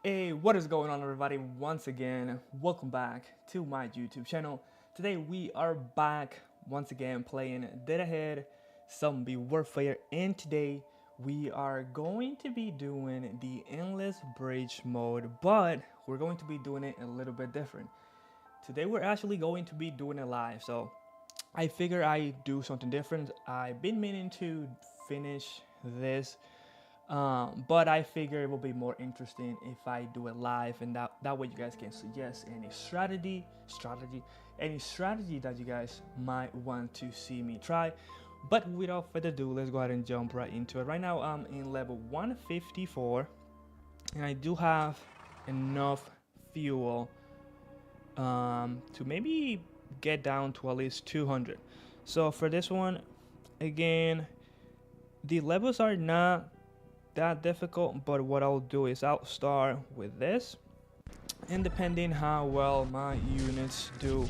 Hey, what is going on, everybody? Once again, welcome back to my YouTube channel. Today we are back once again playing Dead Ahead Zombie Warfare, and today we are going to be doing the Endless Bridge mode, but we're going to be doing it a little bit different. Today we're actually going to be doing it live, so I figure I do something different. I've been meaning to finish this, but I figure it will be more interesting if I do it live, and that way you guys can suggest any any strategy that you guys might want to see me try. But without further ado, let's go ahead and jump right into it. Right now I'm in level 154, and I do have enough fuel to maybe get down to at least 200. So for this one, again, the levels are not that difficult, but what I'll do is I'll start with this, and depending how well my units do,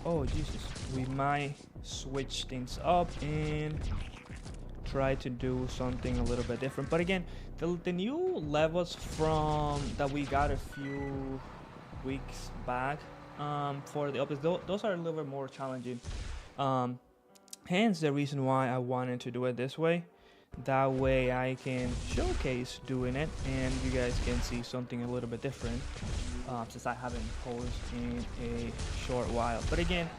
oh Jesus, we might switch things up and try to do something a little bit different. But again, the new levels from that we got a few weeks back for the updates, those are a little bit more challenging, hence the reason why I wanted to do it this way. That way I can showcase doing it and you guys can see something a little bit different, since I haven't posted in a short while. But again,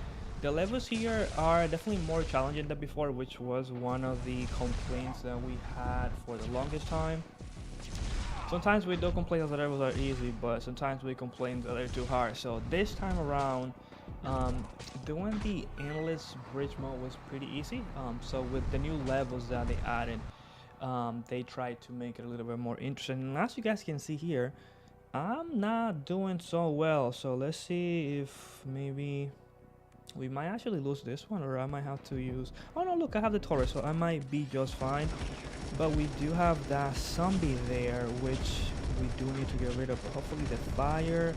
the levels here are definitely more challenging than before, which was one of the complaints that we had for the longest time. Sometimes we do complain that the levels are easy, but sometimes we complain that they're too hard. So this time around, doing the endless bridge mode was pretty easy. So with the new levels that they added, they tried to make it a little bit more interesting. And as you guys can see here, I'm not doing so well. So let's see if maybe we might actually lose this one, or I might have to use, oh no, look, I have the turret, so I might be just fine. But we do have that zombie there, which we do need to get rid of. Hopefully the fire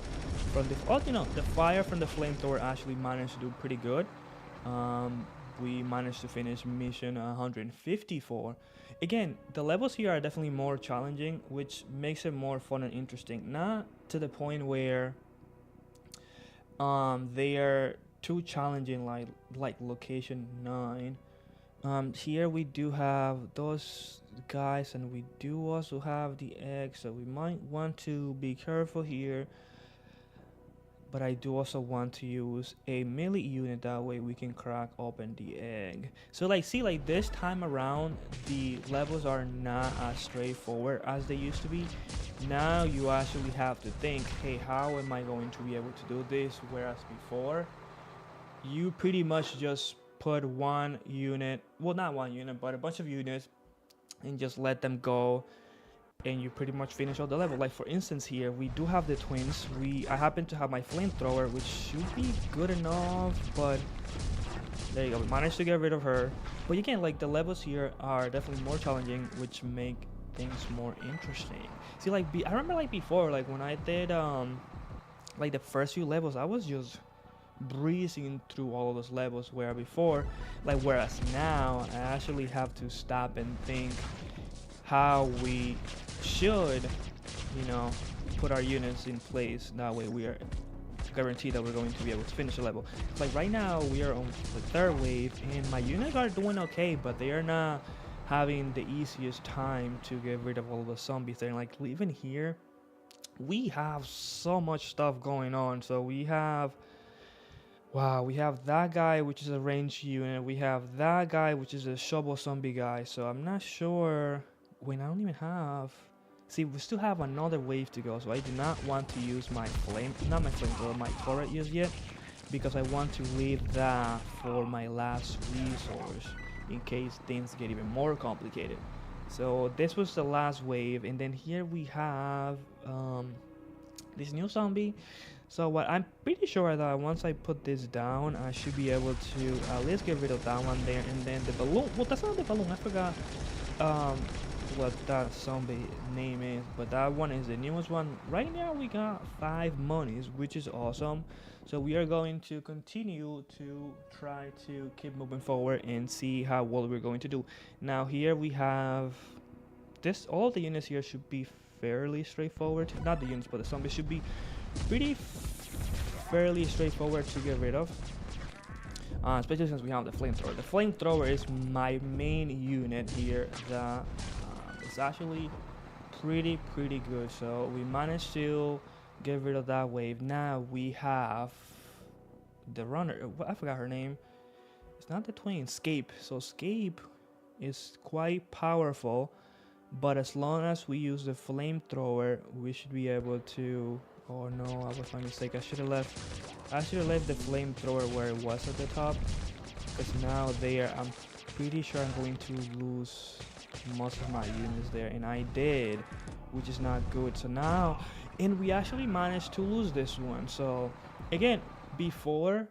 from the, oh, you know, the fire from the flamethrower actually managed to do pretty good. We managed to finish mission 154. Again, the levels here are definitely more challenging, which makes it more fun and interesting. Not to the point where they are too challenging like location 9. Here we do have those guys, and we do also have the egg, so we might want to be careful here. But I do also want to use a melee unit, that way we can crack open the egg. So like, see, like this time around the levels are not as straightforward as they used to be. Now you actually have to think, hey, how am I going to be able to do this? Whereas before, you pretty much just put one unit, well, not one unit, but a bunch of units, and just let them go, and you pretty much finish all the level. Like for instance, here we do have the twins. I happen to have my flamethrower, which should be good enough, but there you go, we managed to get rid of her. But again, like the levels here are definitely more challenging, which make things more interesting. See, like I remember like before, like when I did like the first few levels, I was just breezing through all of those levels, where before, like, whereas now I actually have to stop and think how we should, you know, put our units in place. That way we are guaranteed that we're going to be able to finish the level. Like right now we are on the third wave, and my units are doing okay, but they are not having the easiest time to get rid of all the zombies there. Like even here we have so much stuff going on. So we have, wow, we have that guy, which is a ranged unit. We have that guy, which is a shovel zombie guy. So I'm not sure when I don't even have. See, we still have another wave to go. So I do not want to use my not my flamethrower, my turret just yet, because I want to leave that for my last resource in case things get even more complicated. So this was the last wave, and then here we have this new zombie. So what I'm pretty sure that once I put this down, I should be able to at least get rid of that one there, and then the balloon. Well, that's not the balloon. I forgot what that zombie name is, but that one is the newest one. Right now we got 5 monies, which is awesome. So we are going to continue to try to keep moving forward and see how well we're going to do. Now here we have this. All the units here should be fairly straightforward. Not the units, but the zombies should be pretty fairly straightforward to get rid of. Especially since we have the flamethrower. The flamethrower is my main unit here that is actually pretty good. So we managed to get rid of that wave. Now we have the runner. I forgot her name. It's not the twin, Scape. So Scape is quite powerful, but as long as we use the flamethrower, we should be able to. Oh no, I was my mistake. I should have left the flamethrower where it was at the top, because now there I'm pretty sure I'm going to lose most of my units there, and I did, which is not good. So now, and we actually managed to lose this one. So again, before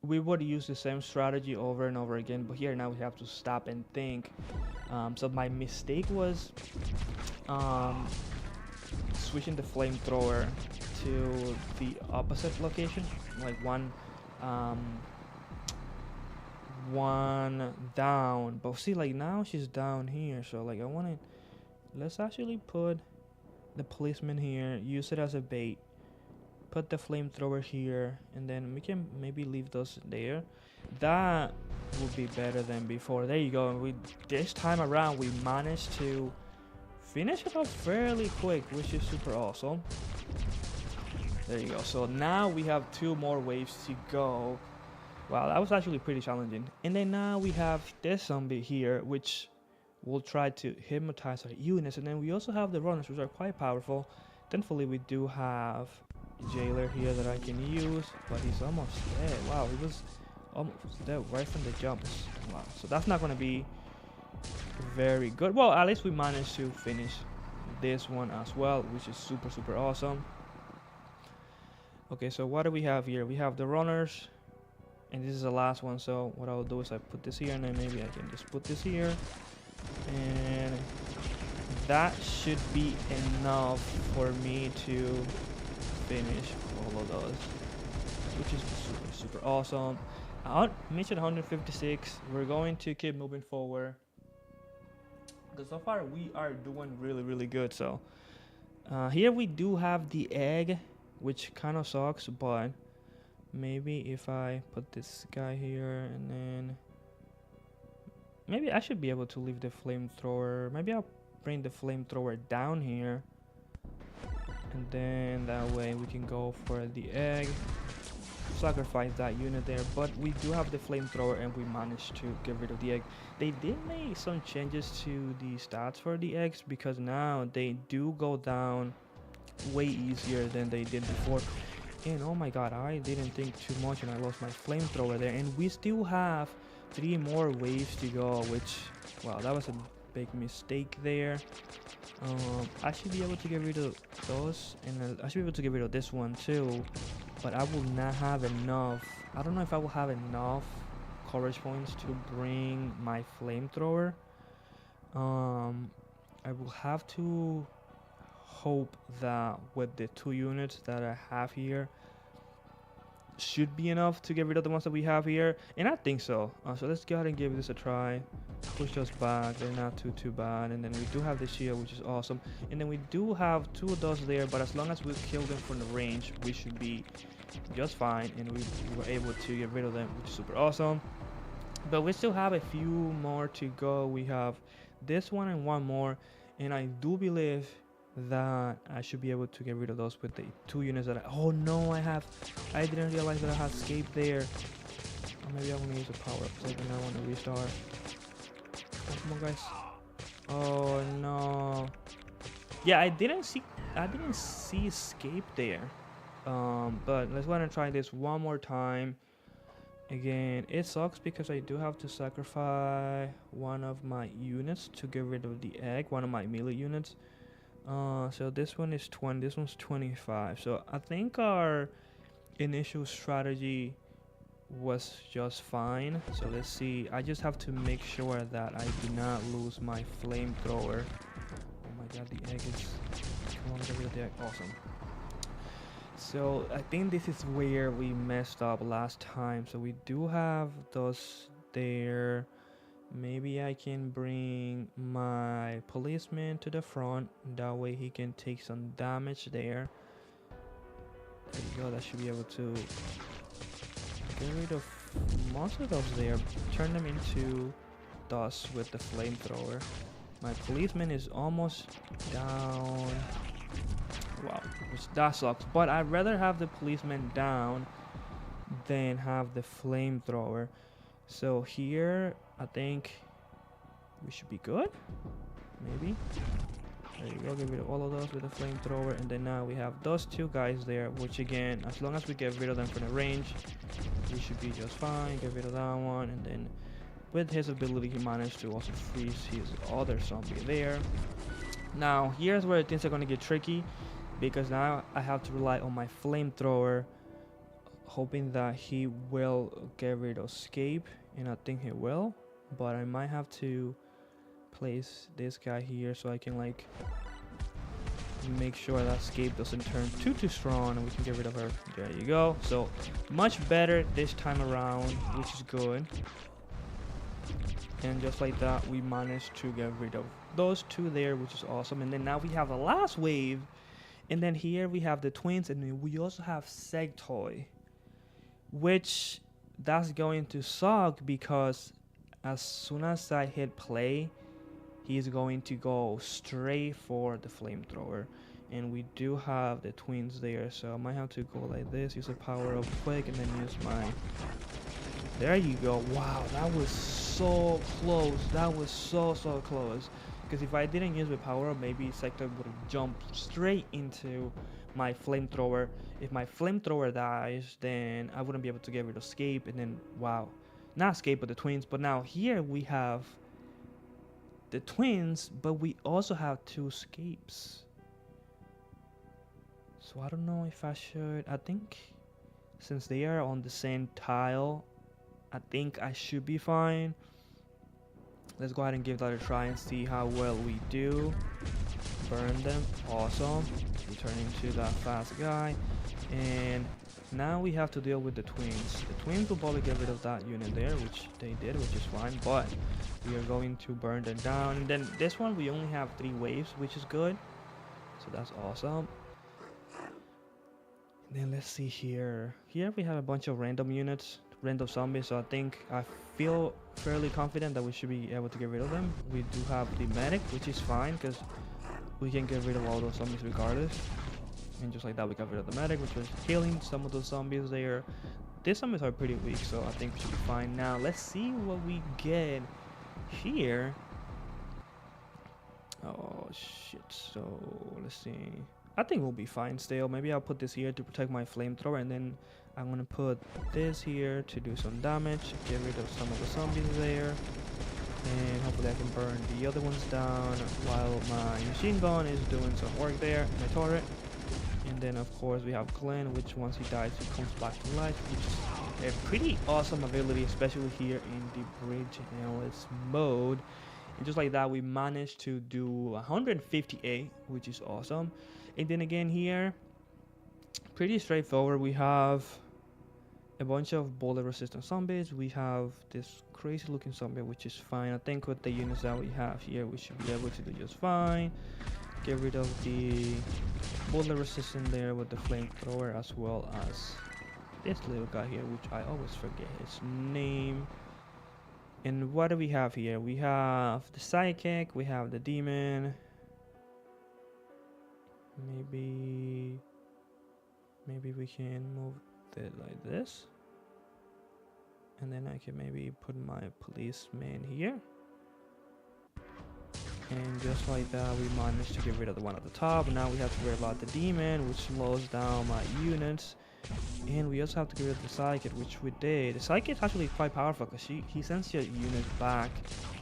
we would use the same strategy over and over again, but here now we have to stop and think. So my mistake was switching the flamethrower to the opposite location, like one down. But see, like now she's down here, so like I want to, let's actually put the policeman here, use it as a bait, put the flamethrower here, and then we can maybe leave those there. That would be better than before. There you go. We this time around we managed to finish it off fairly quick, which is super awesome. There you go. So now we have 2 more waves to go. Wow, that was actually pretty challenging. And then now we have this zombie here, which will try to hypnotize our units. And then we also have the runners, which are quite powerful. Thankfully, we do have Jailer here that I can use, but he's almost dead. Wow, he was almost dead right from the jump. Wow, so that's not going to be very good. Well, at least we managed to finish this one as well, which is super awesome. Okay, so what do we have here? We have the runners, and this is the last one. So what I'll do is I put this here, and then maybe I can just put this here, and that should be enough for me to finish all of those, which is super awesome. Mission 156. We're going to keep moving forward, because so far we are doing really good. So here we do have the egg, which kind of sucks, but maybe if I put this guy here, and then maybe I should be able to leave the flamethrower. Maybe I'll bring the flamethrower down here, and then that way we can go for the egg, sacrifice that unit there. But we do have the flamethrower, and we managed to get rid of the egg. They did make some changes to the stats for the eggs, because now they do go down way easier than they did before. And oh my god, I didn't think too much and I lost my flamethrower there, and we still have 3 more waves to go, which, wow, that was a big mistake there. I should be able to get rid of those, and I should be able to get rid of this one too, but I will not have enough. I don't know if I will have enough courage points to bring my flamethrower. I will have to hope that with the 2 units that I have here should be enough to get rid of the ones that we have here, and I think so. So let's go ahead and give this a try. Push those back, they're not too bad. And then we do have the shield, which is awesome, and then we do have 2 of those there, but as long as we kill them from the range, we should be just fine, and we were able to get rid of them, which is super awesome. But we still have a few more to go. We have this one and 1 more, and I do believe that I should be able to get rid of those with the 2 units that oh no, I didn't realize that I had escape there. Or maybe I want to use a power up, so then I want to restart. Oh, come on guys. Oh no. Yeah, I didn't see escape there. But let's go ahead and try this one more time. Again, it sucks because I do have to sacrifice one of my units to get rid of the egg, one of my melee units. So this one is 20, this one's 25. So I think our initial strategy was just fine. So let's see. I just have to make sure that I do not lose my flamethrower. Oh my god, the egg is... Come on, get rid of the egg. Awesome. So I think this is where we messed up last time. So we do have those there. Maybe I can bring my policeman to the front. That way he can take some damage there. There you go. That should be able to get rid of most of those there. Turn them into dust with the flamethrower. My policeman is almost down. Wow, that sucks. But I'd rather have the policeman down than have the flamethrower. So here, I think we should be good. Maybe. There you go. Get rid of all of those with the flamethrower, and then now we have those two guys there. Which again, as long as we get rid of them from the range, we should be just fine. Get rid of that one, and then with his ability, he managed to also freeze his other zombie there. Now here's where things are gonna get tricky, because now I have to rely on my flamethrower, hoping that he will get rid of escape, and I think he will, but I might have to place this guy here so I can like make sure that escape doesn't turn too strong and we can get rid of her. There you go. So much better this time around, which is good. And just like that, we managed to get rid of those two there, which is awesome. And then now we have the last wave, and then here we have the twins, and then we also have Sectoid, which that's going to suck because as soon as I hit play, he's going to go straight for the flamethrower, and we do have the twins there, so I might have to go like this, use a power up quick, and then use my... There you go. Wow, that was so close. That was so close. Because if I didn't use my power up, maybe Sectoid would have jumped straight into my flamethrower. If my flamethrower dies, then I wouldn't be able to get rid of escape, and then wow, not escape but the twins. But now here we have the twins, but we also have two escapes. So I don't know if I should. I think since they are on the same tile, I think I should be fine. Let's go ahead and give that a try and see how well we do. Burn them. Awesome. We turn into that fast guy. And now we have to deal with the twins. The twins will probably get rid of that unit there, which they did, which is fine. But we are going to burn them down. And then this one, we only have 3 waves, which is good. So that's awesome. And then let's see here. Here we have a bunch of random units. Random zombies, so I think I feel fairly confident that we should be able to get rid of them. We do have the medic, which is fine because we can get rid of all those zombies regardless. And just like that, we got rid of the medic, which was killing some of those zombies there. These zombies are pretty weak, so I think we should be fine. Now let's see what we get here. Oh shit, so let's see. I think we'll be fine still. Maybe I'll put this here to protect my flamethrower, and then I'm gonna put this here to do some damage, get rid of some of the zombies there, and hopefully I can burn the other ones down while my machine gun is doing some work there, my turret. And then of course we have Glenn, which once he dies he comes back to life, which is a pretty awesome ability, especially here in the bridge analyst mode. And just like that, we managed to do 158, which is awesome. And then again here, pretty straightforward. We have a bunch of bullet resistant zombies. We have this crazy looking zombie, which is fine. I think with the units that we have here, we should be able to do just fine. Get rid of the bullet resistant there with the flamethrower, as well as this little guy here, which I always forget his name. And what do we have here? We have the psychic, we have the demon. Maybe we can move it like this, and then I can maybe put my policeman here, and just like that we managed to get rid of the one at the top. Now we have to worry about the demon, which slows down my units, and we also have to get rid of the psychic, which we did. The psychic is actually quite powerful because he sends your units back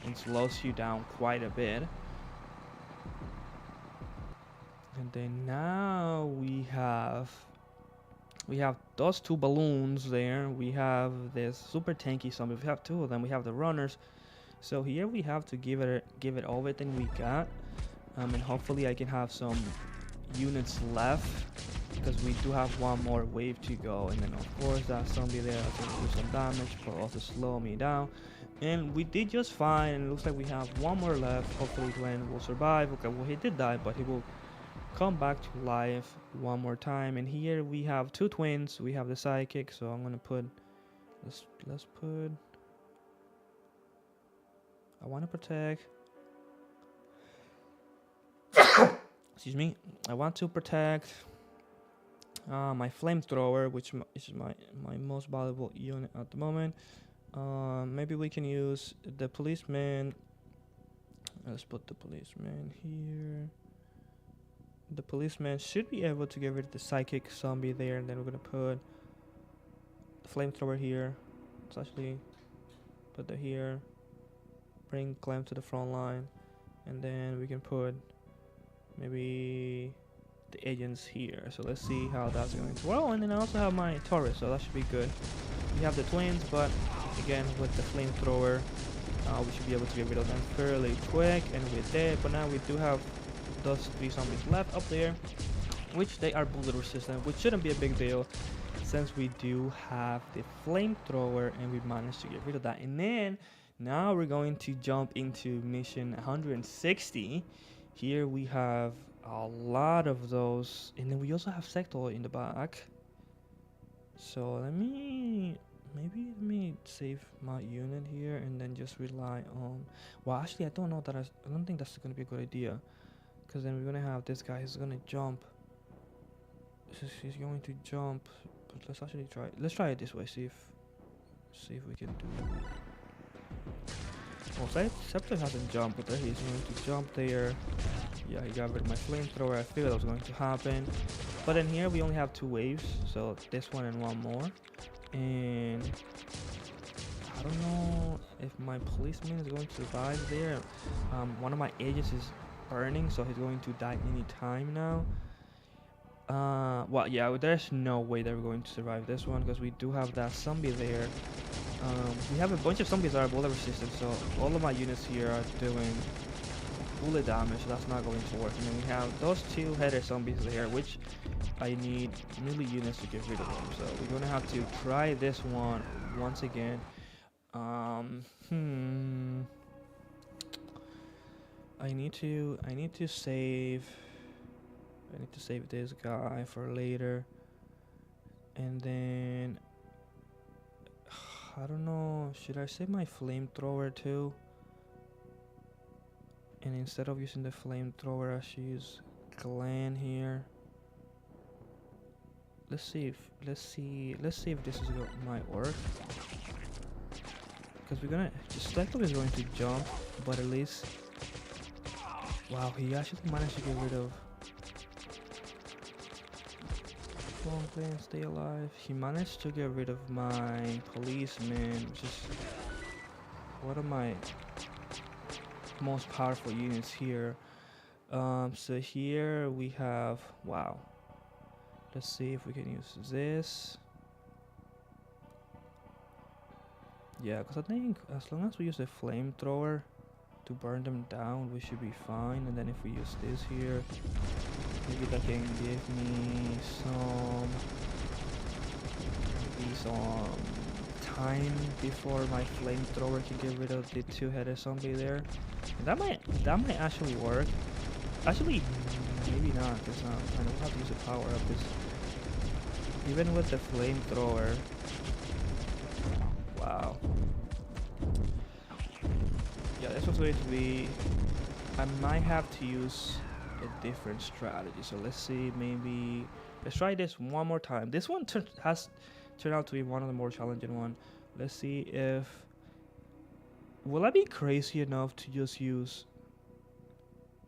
and slows you down quite a bit. And then now we have those 2 balloons there. We have this super tanky zombie. We have 2 of them. We have the runners. So here we have to give it everything we got, and hopefully I can have some units left because we do have one more wave to go, and then of course that zombie there is going to do some damage but also slow me down. And we did just fine, and it looks like we have one more left. Hopefully Dwayne will survive. Okay, well, he did die, but he will come back to life one more time. And here we have two twins. We have the psychic, so I'm gonna put, let's put, I want to protect, excuse me, I want to protect my flamethrower, which is my most valuable unit at the moment. Maybe we can use the policeman. Let's put the policeman here. The policeman should be able to get rid of the psychic zombie there, and then we're gonna put the flamethrower here. Let's actually put that here. Bring Clem to the front line, and then we can put maybe the agents here. So let's see how that's going to work. Oh, and then I also have my Taurus, so that should be good. We have the twins, but again with the flamethrower, we should be able to get rid of them fairly quick, and we're dead. But now we do have those 3 zombies left up there, which they are bullet resistant, which shouldn't be a big deal since we do have the flamethrower and we managed to get rid of that. And then now we're going to jump into mission 160. Here we have a lot of those, and then we also have Sector in the back. So let me save my unit here and then just rely on, well, actually I don't know that I don't think that's gonna be a good idea, because then we're gonna have this guy who's gonna jump. He's going to jump, but let's actually try it this way, see if we can do it. Well, Scepter hasn't jumped, but he's going to jump there. Yeah, he got rid of my flamethrower. I figured that was going to happen. But in here we only have 2 waves, so this one and one more. And I don't know if my policeman is going to survive there. One of my agents is burning, so he's going to die any time now. Well, yeah, there's no way that we're going to survive this one, because we do have that zombie there. We have a bunch of zombies that are bullet resistant, so all of my units here are doing bullet damage, so that's not going to work. And then we have those 2 header zombies there, which I need melee units to get rid of them. So we're gonna have to try this one once again. I need to save this guy for later, and then I don't know, should I save my flamethrower too? And instead of using the flamethrower, I should use Glenn here. Let's see if this might work. Because we're gonna Selector is going to jump, but at least, wow, he actually managed to get rid of. Come on, Glenn, stay alive. He managed to get rid of my policeman, which is one of my most powerful units here. So here we have, wow, let's see if we can use this. Yeah, because I think as long as we use the flamethrower to burn them down, we should be fine. And then if we use this here, maybe that can give me some time before my flamethrower can get rid of the 2-headed zombie there. And that might actually work. Actually, maybe not, because I don't have to use the power of this. Even with the flamethrower, wow. Yeah, this was going to be. I might have to use a different strategy. So let's see, maybe let's try this one more time. This one has turned out to be one of the more challenging one. Let's see if, will I be crazy enough to just use,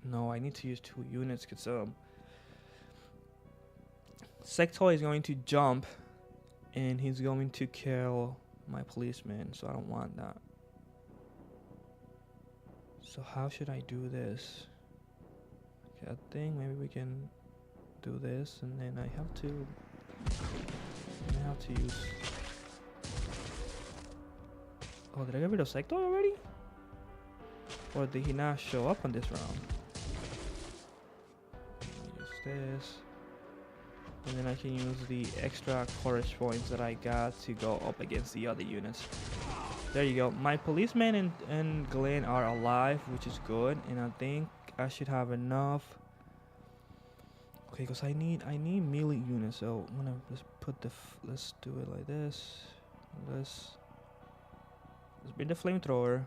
no, I need to use 2 units, because Sector is going to jump and he's going to kill my policeman, so I don't want that. So how should I do this? Okay, I think maybe we can do this, and then I have to use. Oh, did I get rid of Sector already? Or did he not show up on this round? Use this. and then I can use the extra courage points that I got to go up against the other units. There you go. My policeman and Glenn are alive, which is good, and I think I should have enough. Okay, because I need melee units, so I'm gonna just put let's do it like this. Let's bring the flamethrower.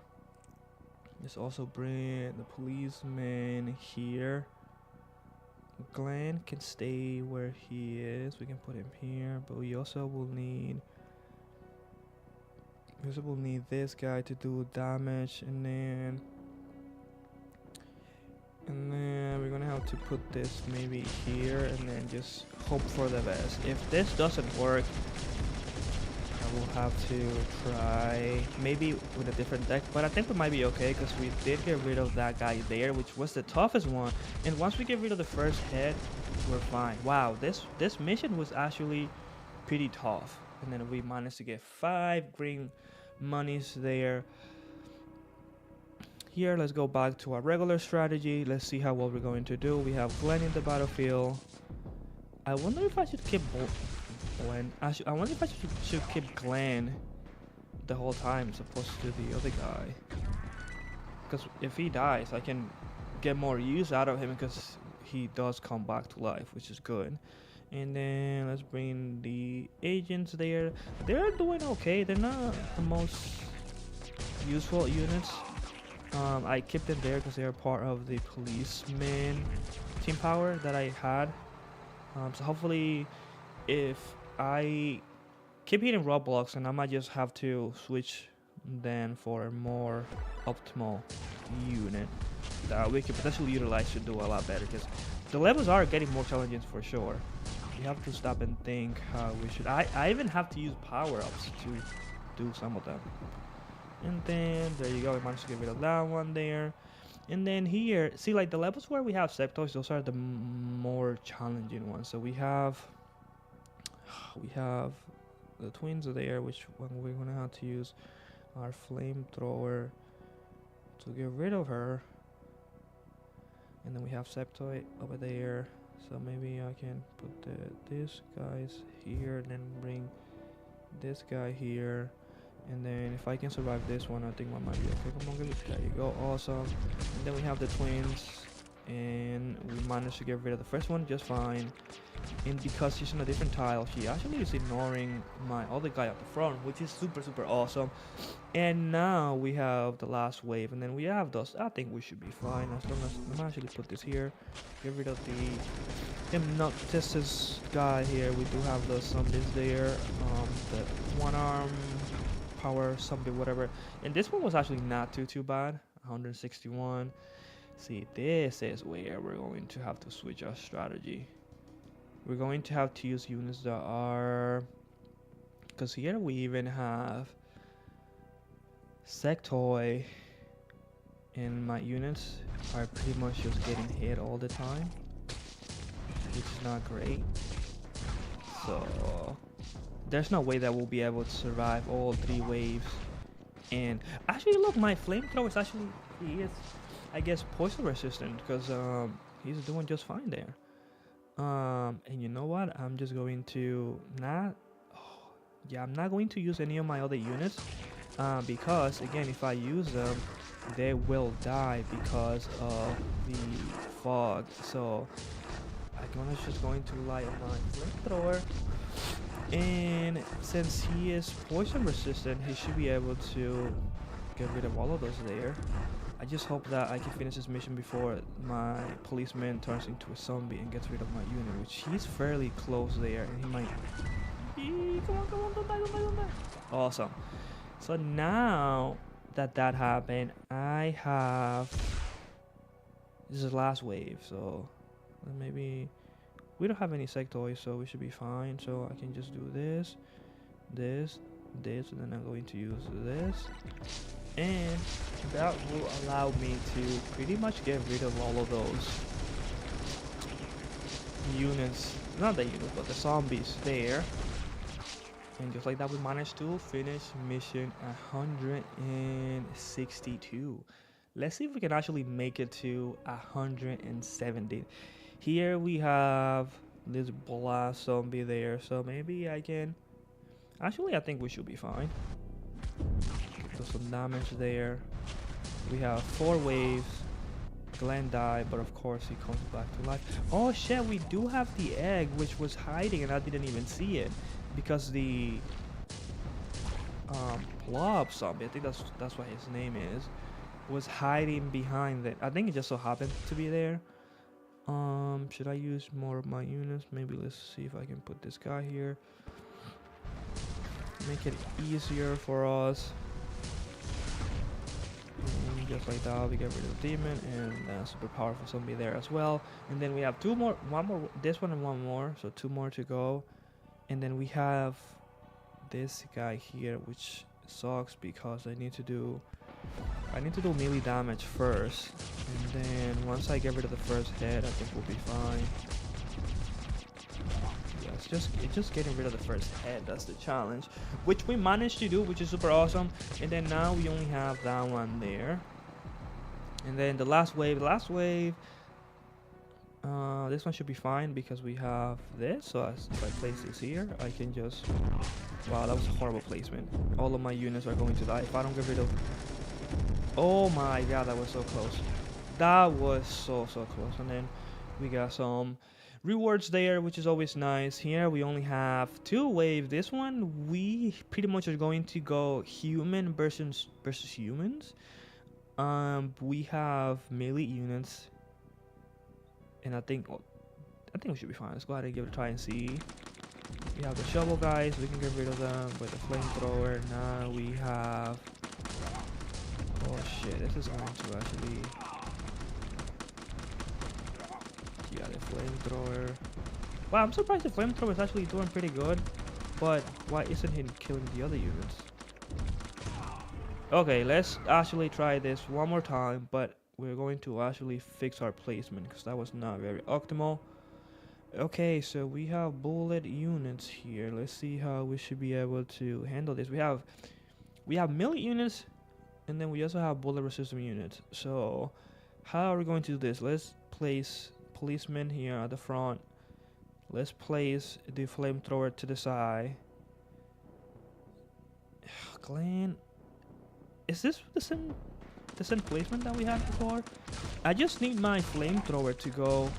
Let's also bring the policeman here. Glenn can stay where he is. We can put him here, but we also will need this guy to do damage, and then we're gonna have to put this maybe here, and then just hope for the best. If this doesn't work, I will have to try maybe with a different deck, but I think we might be okay because we did get rid of that guy there, which was the toughest one, and once we get rid of the first hit, we're fine. Wow, this mission was actually pretty tough, and then we managed to get 5 green monies there. Here, let's go back to our regular strategy. Let's see how well we're going to do. We have Glenn in the battlefield. I wonder if I should keep Glenn. I wonder if I should keep Glenn the whole time as opposed to the other guy. Because if he dies, I can get more use out of him because he does come back to life, which is good. And then let's bring the agents there. They're doing okay. They're not the most useful units. I kept them there because they are part of the policeman team power that I had. So hopefully, if I keep hitting roadblocks, and I might just have to switch then for a more optimal unit that we could potentially utilize to do a lot better. Because the levels are getting more challenging for sure. We have to stop and think how we should. I even have to use power-ups to do some of them. And then there you go, we managed to get rid of that one there. And then here, see, like the levels where we have sectoids, those are the more challenging ones. So we have the twins there, which one we're gonna have to use our flamethrower to get rid of her. And then we have Septoid over there. So maybe I can put this guys here, and then bring this guy here. And then if I can survive this one, I think one might be okay. Come on, there you go, awesome. And then we have the twins, and we managed to get rid of the first one just fine. And because she's on a different tile, she actually is ignoring my other guy at the front, which is super awesome. And now we have the last wave, and then we have those. I think we should be fine as long as I'm actually put this here. Get rid of the Hypnotistus guy here. We do have those zombies there. The one arm power zombie, whatever. And this one was actually not too bad. 161. See, this is where we're going to have to switch our strategy. We're going to have to use units that are, because here we even have Sectoid, and my units are pretty much just getting hit all the time, which is not great. So there's no way that we'll be able to survive all 3 waves. And actually, look, my flamethrower is actually, he is, I guess, poison resistant, because he's doing just fine there. And you know what? I'm just going to I'm not going to use any of my other units, because again, if I use them, they will die because of the fog. So I'm just going to rely on my flamethrower. And since he is poison resistant, he should be able to get rid of all of those there. I just hope that I can finish this mission before my policeman turns into a zombie and gets rid of my unit, which he's fairly close there, and he might... Come on, don't die. Awesome. So now that happened, I have... This is the last wave, so maybe... We don't have any sectoids, so we should be fine. So I can just do this, and then I'm going to use this. And that will allow me to pretty much get rid of all of those units, not the units, but the zombies there. And just like that, we managed to finish mission 162. Let's see if we can actually make it to 170. Here we have this blast zombie there, so maybe I can. Actually, I think we should be fine. Do some damage there. We have 4 waves. Glenn died, but of course he comes back to life. Oh shit, we do have the egg, which was hiding, and I didn't even see it because the blob zombie, I think that's what his name is, was hiding behind it. I think it just so happened to be there. Should I use more of my units? Maybe let's see if I can put this guy here. Make it easier for us. And just like that, we get rid of the demon and super powerful zombie there as well. And then we have one more, this one and one more, so 2 more to go. And then we have this guy here, which sucks because I need to do melee damage first, and then once I get rid of the first hit, I think we'll be fine. Yeah, it's just getting rid of the first hit, that's the challenge, which we managed to do, which is super awesome. And then now we only have that one there, and then the last wave, this one should be fine because we have this. So if I place this here, I can just, wow, that was a horrible placement. All of my units are going to die if I don't get rid of. Oh my god, that was so close. That was so close. And then we got some rewards there, which is always nice. Here we only have 2 waves. This one we pretty much are going to go human versus humans. We have melee units, and I think we should be fine. Let's go ahead and give it a try and see. We have the shovel guys, we can get rid of them with the flamethrower. Now we have, oh shit, this is going to actually, yeah, the flamethrower. Wow, I'm surprised the flamethrower is actually doing pretty good, but why isn't it killing the other units? Okay, let's actually try this one more time, but we're going to actually fix our placement because that was not very optimal. Okay, so we have bullet units here. Let's see how we should be able to handle this. We have melee units, and then we also have bullet resistant units. So how are we going to do this? Let's place policemen here at the front. Let's place the flamethrower to the side. Glenn, is this the same placement that we had before? I just need my flamethrower to go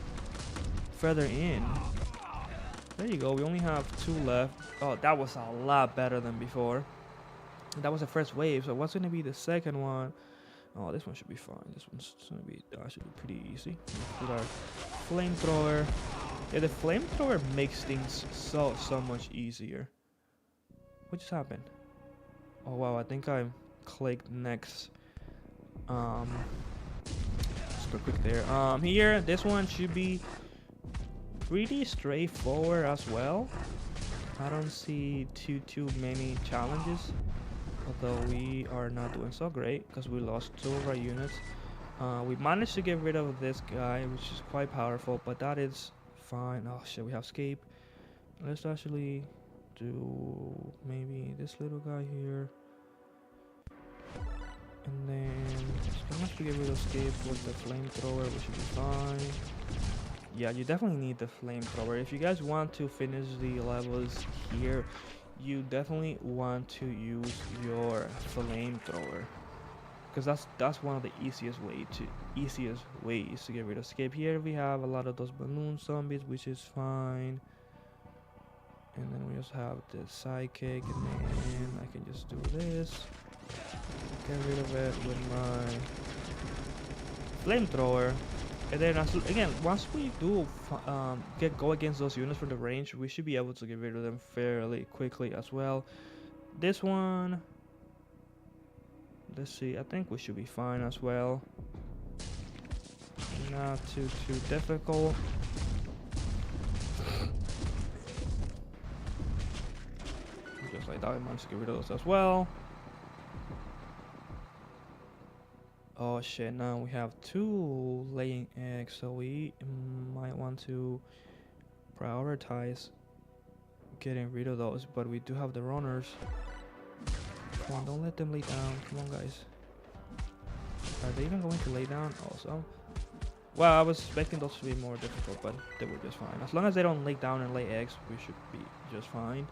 further in. There you go, we only have 2 left. Oh, that was a lot better than before. That was the first wave, so what's gonna be the second one? Oh, this one should be fine. This one's gonna be actually pretty easy. Put our flamethrower. Yeah, the flamethrower makes things so much easier. What just happened? Oh wow, I think I clicked next. Super quick there. Here, this one should be pretty straightforward as well. I don't see too many challenges, although we are not doing so great because we lost 2 of our units. We managed to get rid of this guy, which is quite powerful, but that is fine. Oh shit, we have escape. Let's actually do maybe this little guy here, and then I'm going to get rid of escape with the flamethrower, which should be fine. Yeah, you definitely need the flamethrower. If you guys want to finish the levels here, you definitely want to use your flamethrower, because that's one of the easiest ways to get rid of escape. Here we have a lot of those balloon zombies, which is fine. And then we also have the sidekick, and then I can just do this. Get rid of it with my flamethrower. And then again, once we do go against those units from the range, we should be able to get rid of them fairly quickly as well. This one, let's see, I think we should be fine as well. Not too difficult. Just like that, I managed to get rid of those as well. Oh shit, now we have 2 laying eggs, so we might want to prioritize getting rid of those, but we do have the runners. Come on, don't let them lay down. Come on, guys. Are they even going to lay down? Awesome. Well, I was expecting those to be more difficult, but they were just fine. As long as they don't lay down and lay eggs, we should be just fine.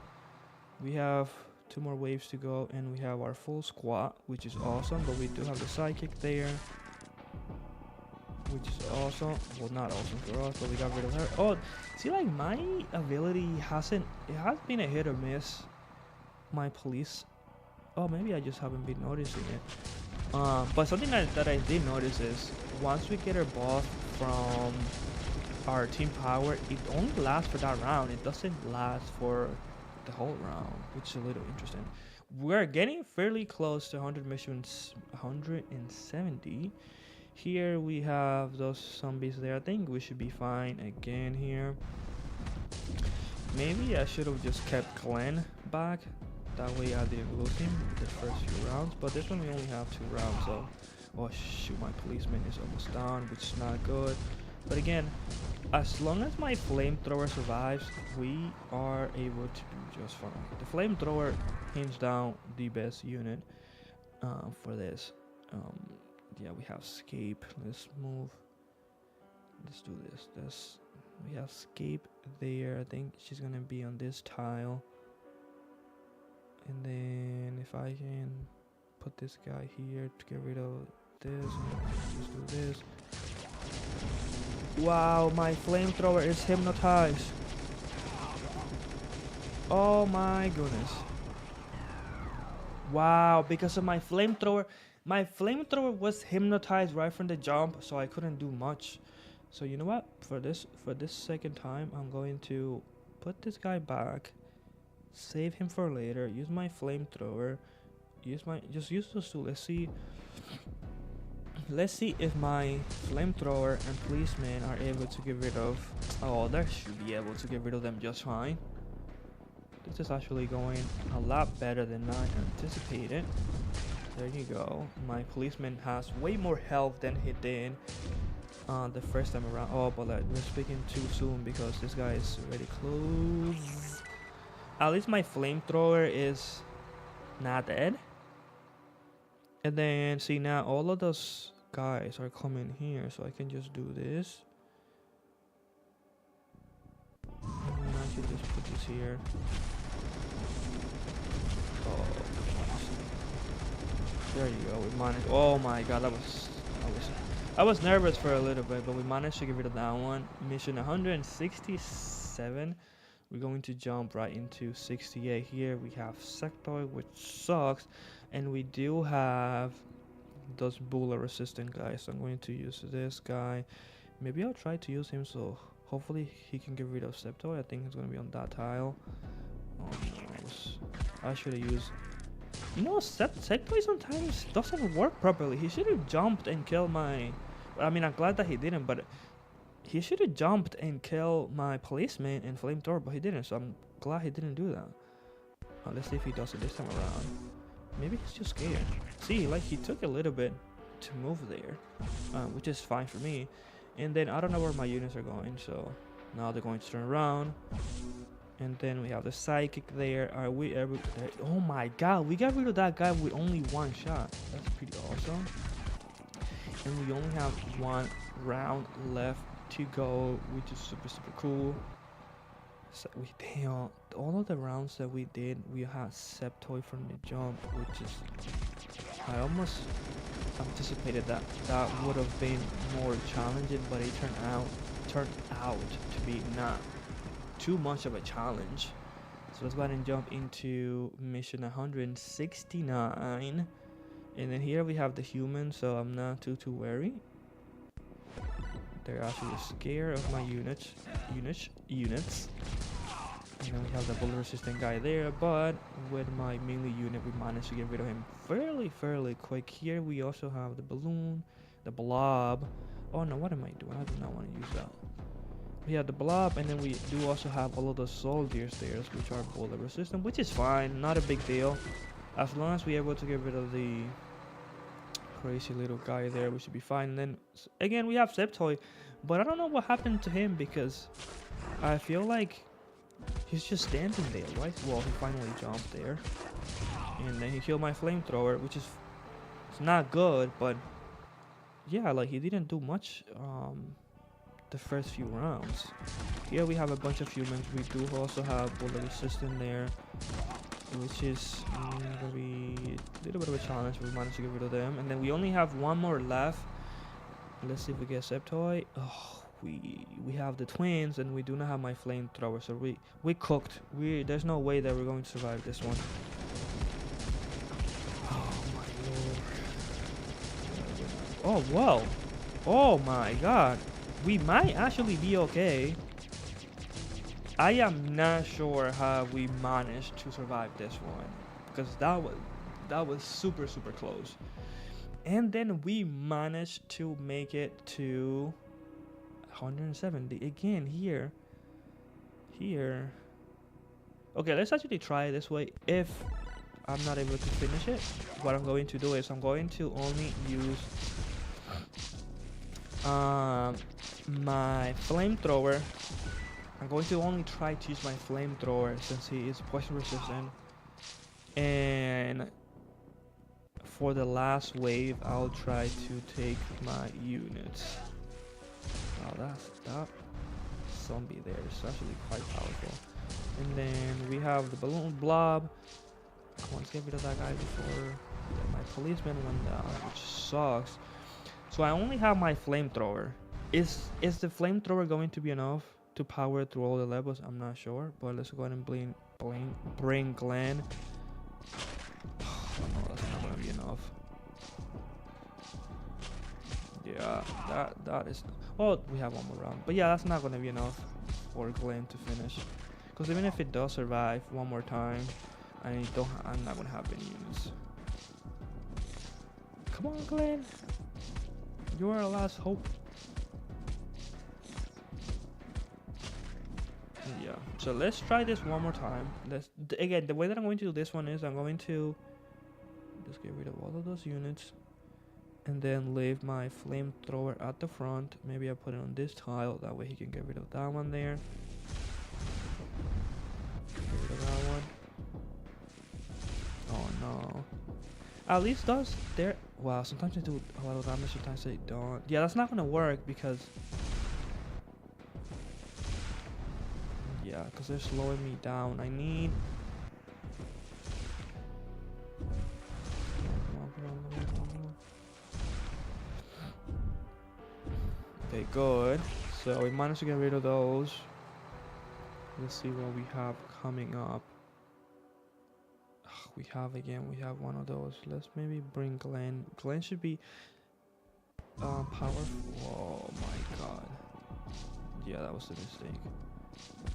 We have 2 more waves to go, and we have our full squad, which is awesome. But we do have the psychic there, which is awesome. Well, not awesome for us, but we got rid of her. Oh, see, like my ability hasn't. It has been a hit or miss. My police. Oh, maybe I just haven't been noticing it. But something that I did notice is once we get our buff from our team power, it only lasts for that round. It doesn't last for the whole round, which is a little interesting. We're getting fairly close to 100 missions, 170. Here we have those zombies there. I think we should be fine again here. Maybe I should have just kept Glenn back. That way I didn't lose him the first few rounds. But this one we only have 2 rounds, so... Oh shoot, my policeman is almost down, which is not good. But again, as long as my flamethrower survives, we are able to do just fine. The flamethrower, hands down, the best unit for this. Yeah, we have escape. Let's move. Let's do this. We have escape there. I think she's gonna be on this tile. And then if I can put this guy here to get rid of this, and just do this. Wow, my flamethrower is hypnotized. Oh my goodness. Wow, because of my flamethrower was hypnotized right from the jump, so I couldn't do much. So you know what? For this second time, I'm going to put this guy back, save him for later, use my flamethrower, just use those two. Let's see if my flamethrower and policeman are able to get rid of. Oh, they should be able to get rid of them just fine. This is actually going a lot better than I anticipated. There you go. My policeman has way more health than he did the first time around. Oh, but we're speaking too soon because this guy is already close. At least my flamethrower is not dead. And then see, now all of those guys are coming here, so I can just do this. And I should just put this here. Oh, there you go. We managed. Oh my god, I was nervous for a little bit, but we managed to get rid of that one. Mission 167. We're going to jump right into 68 here. We have Sectoid, which sucks, and we do have those bullet resistant guys. So I'm going to use this guy. Maybe I'll try to use him, so hopefully he can get rid of Septoid. I think he's going to be on that tile. Oh no, I should have used... You know, Sectoid sometimes doesn't work properly. He should have jumped and killed my... I mean, I'm glad that he didn't, but he should have jumped and killed my policeman and flamethrower, but he didn't, so I'm glad he didn't do that. Let's see if he does it this time around. Maybe he's just scared. See, like, he took a little bit to move there, which is fine for me. And then I don't know where my units are going, so now they're going to turn around. And then we have the psychic there. Are we ever... Oh my god, we got rid of that guy with only 1 shot. That's pretty awesome. And we only have 1 round left to go, which is super cool. So damn, all of the rounds that we did, we had Septoid from the jump, which is... I almost anticipated that would have been more challenging, but it turned out to be not too much of a challenge. So let's go ahead and jump into mission 169. And then here we have the humans, so I'm not too worried. They're actually scared of my units. And then we have the bullet resistant guy there, but with my melee unit we managed to get rid of him fairly quick. Here we also have the balloon, the blob. Oh no, what am I doing? I do not want to use that. We have the blob, and then we do also have all of the soldiers there, which are bullet resistant, which is fine, not a big deal. As long as we're able to get rid of the crazy little guy there, we should be fine. And then again we have Septoid, but I don't know what happened to him because I feel like he's just standing there, right? Well, he finally jumped there, and then he killed my flamethrower, which is... it's not good, but yeah, like, he didn't do much the first few rounds. Here we have a bunch of humans. We do also have bullet resistance there, which is gonna be a little bit of a challenge. We managed to get rid of them, and then we only have one more left. Let's see if we get Septoid. Oh, we have the twins, and we do not have my flamethrower, so we cooked. There's no way that we're going to survive this one. Oh my lord. Oh wow. Oh my god. We might actually be okay. I am not sure how we managed to survive this one, because that was super close. And then we managed to make it to 170 again here. Okay, let's actually try it this way. If I'm not able to finish it, what I'm going to do is I'm going to only use my flamethrower. I'm going to only try to use my flamethrower since he is poison resistant. And for the last wave, I'll try to take my units. Wow, that zombie there is actually quite powerful. And then we have the balloon blob. Come on, let's get rid of that guy before my policeman went down, which sucks. So I only have my flamethrower. Is the flamethrower going to be enough to power through all the levels? I'm not sure, but let's go ahead and bring Glenn. No, that's not gonna be enough. Yeah, that is. Oh, we have one more round, but yeah, that's not gonna be enough for Glenn to finish. Because even if it does survive one more time, I'm not gonna have any units. Come on, Glenn. You're our last hope. Yeah, so let's try this one more time. Again, the way that I'm going to do this one is I'm going to just get rid of all of those units and then leave my flamethrower at the front. Maybe I'll put it on this tile, that way he can get rid of that one there. Get rid of that one. Oh no. At least does there. Wow, sometimes they do a lot of damage, sometimes they don't. Yeah, that's not gonna work because they're slowing me down. I need. Okay, good. So we managed to get rid of those. Let's see what we have coming up. We have one of those. Let's maybe bring Glenn. Glenn should be powerful. Oh my god. Yeah, that was a mistake.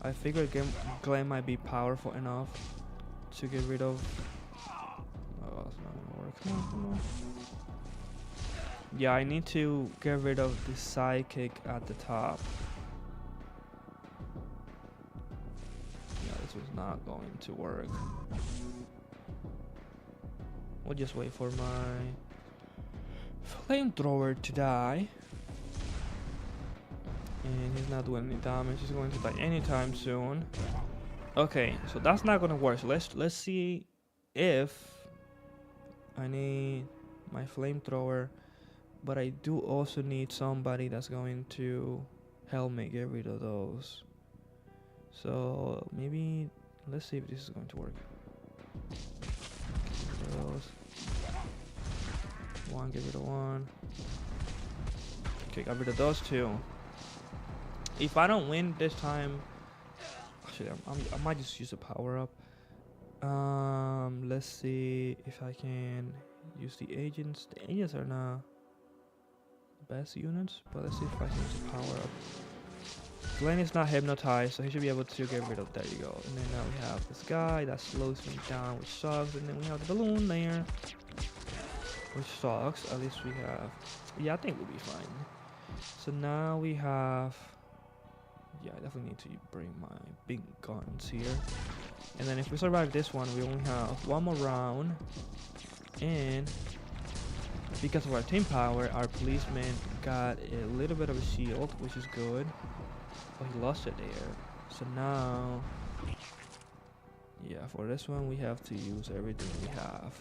I figured Glenn might be powerful enough to get rid of. Oh, that's not gonna work. Come on. Yeah, I need to get rid of the sidekick at the top. Yeah, this was not going to work. We'll just wait for my flamethrower to die. And he's not doing any damage. He's going to die anytime soon. Okay, so that's not gonna work. So let's see if I need my flamethrower, but I do also need somebody that's going to help me get rid of those. So maybe let's see if this is going to work. Get rid of those. One, get rid of one. Okay, got rid of those two. If I don't win this time, actually, I might just use a power up. Let's see if I can use the agents. The agents are not the best units, but let's see if I can use a power up. Glenn is not hypnotized, so he should be able to get rid of. There you go. And then now we have this guy that slows me down, which sucks. And then we have the balloon there, which sucks. At least we have. Yeah, I think we'll be fine. So now we have. Yeah, I definitely need to bring my big guns here. And then if we survive this one, we only have one more round. And because of our team power, our policeman got a little bit of a shield, which is good. But he lost it there. So now, yeah, for this one, we have to use everything we have.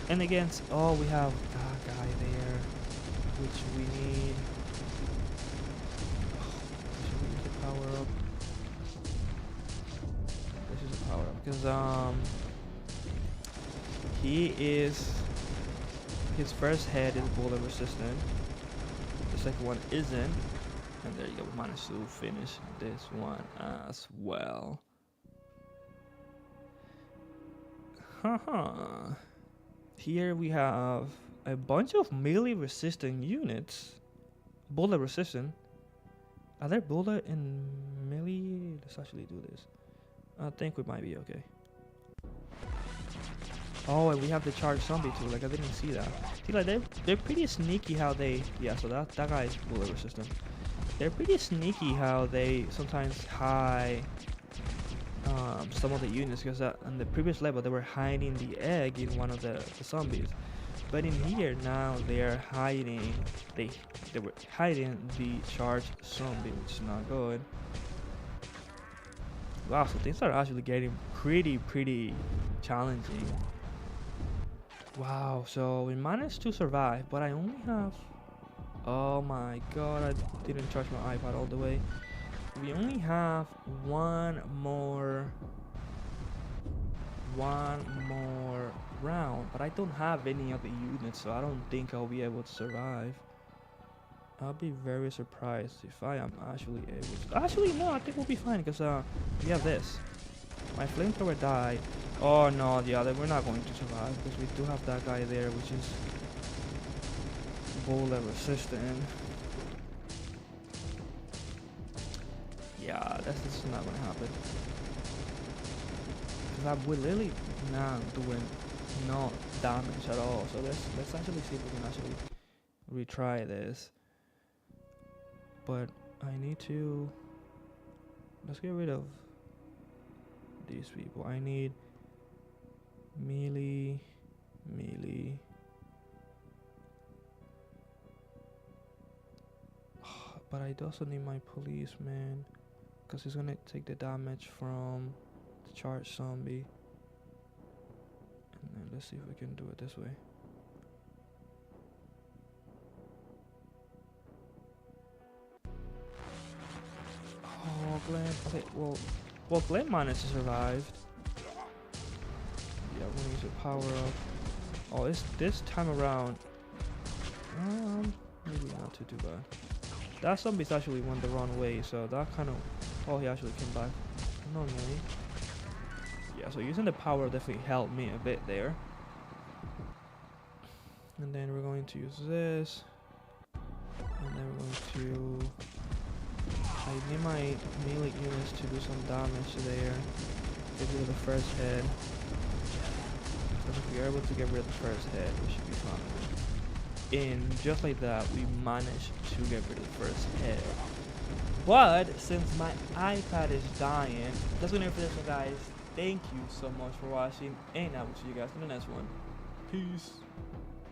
And against, oh, we have that guy there, which we need. because his first head is bullet resistant. The second one isn't. And there you go, we managed to finish this one as well. Haha. Here we have a bunch of melee resistant units. Bullet resistant. Are there bullet and melee? Let's actually do this. I think we might be okay. Oh, and we have the charged zombie too. Like I didn't see that. See, like they're pretty sneaky how they. Yeah, so that guy is bullet resistant. They're pretty sneaky how they sometimes hide some of the units, because on the previous level they were hiding the egg in one of the zombies, but in here now they are hiding they were hiding the charged zombie, which is not good. Wow, so things are actually getting pretty challenging. Wow, so we managed to survive, but I only have, oh my god, I didn't charge my iPad all the way. We only have one more round, but I don't have any other units, so I don't think I'll be able to survive. I'll be very surprised if I am actually able to. Actually, no, I think we'll be fine, because we have this. My flamethrower died. Oh no, yeah, we're not going to survive, because we do have that guy there, which is bullet resistant. Yeah, this is not gonna happen. Because we're literally not doing no damage at all. So let's actually see if we can actually retry this. But I need to. Let's get rid of these people. I need melee. But I also need my policeman, because he's gonna take the damage from the charged zombie. And then let's see if we can do it this way. Oh, Glenn. Okay, well, Glenn managed to survive. Yeah, we're gonna use a power up. Oh, this time around. Maybe not too bad. That zombie's actually went the wrong way, so that kind of. Oh, he actually came back. Normally. Yeah, so using the power definitely helped me a bit there. And then we're going to use this. And then we're going to. I need my melee units to do some damage there. Get rid of the first head. Because if we are able to get rid of the first head, we should be fine. And just like that, we managed to get rid of the first head. But since my iPad is dying, that's gonna be it for this one, guys. Thank you so much for watching, and I will see you guys in the next one. Peace.